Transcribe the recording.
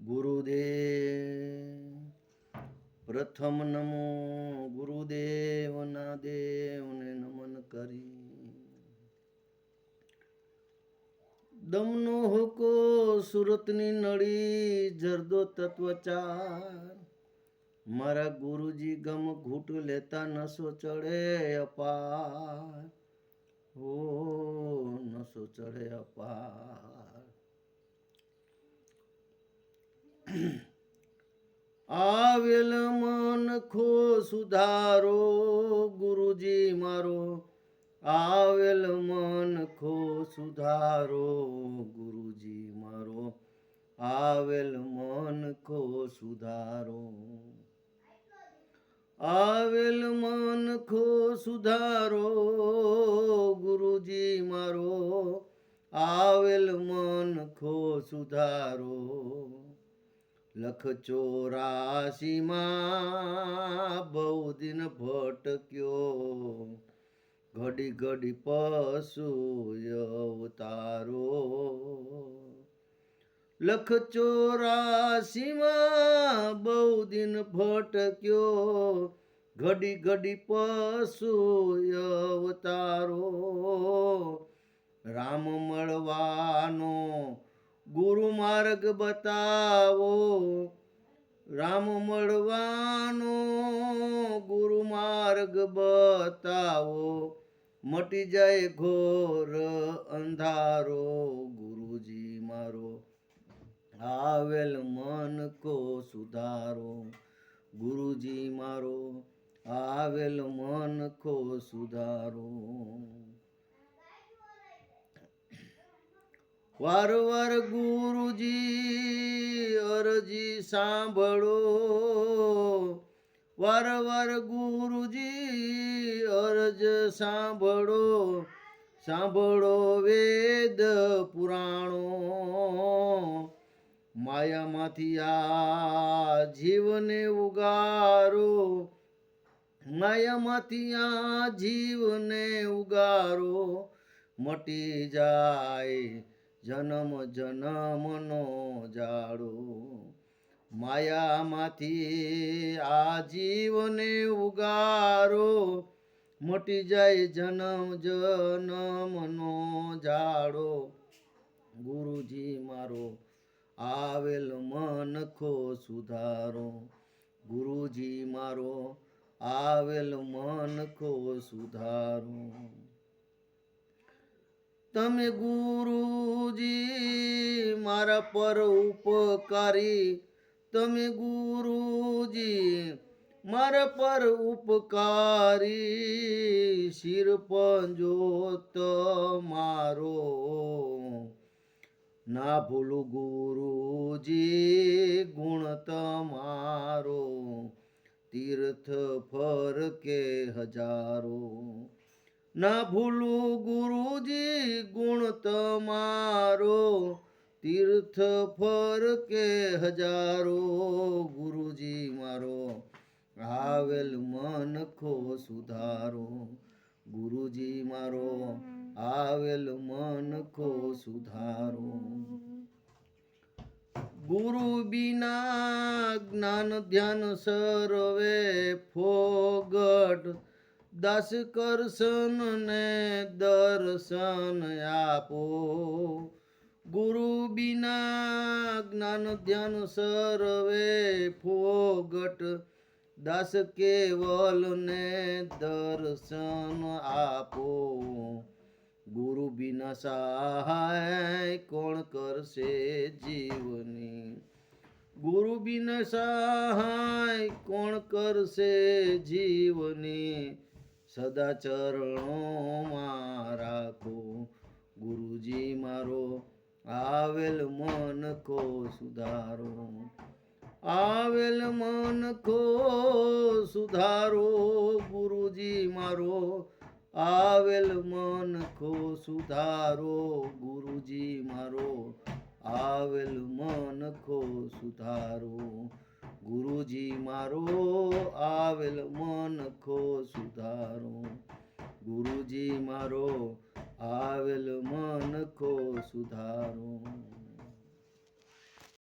ગુરુદેવ પ્રથમ નમો ગુરુદેવના દેવને નમન કરી દમનો હુકો સુરતની નળી જરદો તત્વચાર મારા ગુરુજી ગમ ઘૂંટ લેતા નસો ચડે અપાર હો નસો ચડે અપાર આવેલ મન ખો સુધારો ગુરુજી મારો આવેલ મન ખો સુધારો ગુરુજી મારો આવેલ મન ખો સુધારો આવેલ મન ખો સુધારો ગુરુજી મારો આવેલ મન ખો સુધારો લખ 84 માં બહુ દિન ભટક્યો ઘડી ઘડી પશુ અવતારો લખ 84 માં બહુ દિન ભટક્યો ઘડી ઘડી પશુ અવતારો રામ મળવાનો ગુરુ માર્ગ બતાવો રામ મળવાનો ગુરુ માર્ગ બતાવો મટી જાય ઘોર અંધારો ગુરુજી મારો આવેલ મન કો સુધારો ગુરુજી મારો આવેલ મન કો સુધારો વાર વાર ગુરુજી અરજી સાંભળો વાર વાર ગુરુજી અરજ સાંભળો સાંભળો વેદ પુરાણો માયામાંથી આ જીવને ઉગારો માયામાંથી આ જીવને ઉગારો મટી જાય જન્મ જન્મનો જાડો માયામાંથી આ જીવને ઉગારો મટી જાય જન્મ જન્મનો જાડો ગુરુજી મારો આવેલ મન ખો સુધારો ગુરુજી મારો આવેલ મન ખો સુધારો તમે ગુરુજી મારા પર ઉપકારી તમે ગુરુજી મારા પર ઉપકારી શિર પંજો તમારો ના ભૂલું ગુરુજી ગુણ તમારો તીર્થ ફર કે હજારો ના ભૂલું ગુરુજી ગુણ તમારો તીર્થ ફર કે હજારો ગુરુજી મારો આવેલ મન ખો સુધારો ગુરુજી મારો આવેલ મન ખો સુધારો ગુરુ બિના જ્ઞાન ધ્યાન સર્વે ફોગટ દાસ કરશન ને દર્શન આપો ગુરુ બિના જ્ઞાન ધ્યાન સર્વે ફોગટ દાસ કેવલ ને દર્શન આપો ગુરુ બિના સહાય કોણ કરશે જીવની ગુરુ બિના સહાય કોણ કરશે જીવની સદા ચરણોમાં રાખો ગુરુજી મારો આવેલ મન ખો સુધારો આવેલ મન ખો સુધારો ગુરુજી મારો આવેલ મન ખો સુધારો ગુરુજી મારો આવેલ મન ખો સુધારો ગુરુજી મારો આવેલ મન ખો સુધારો ગુરુજી મારો આવેલ મન ખો સુધારો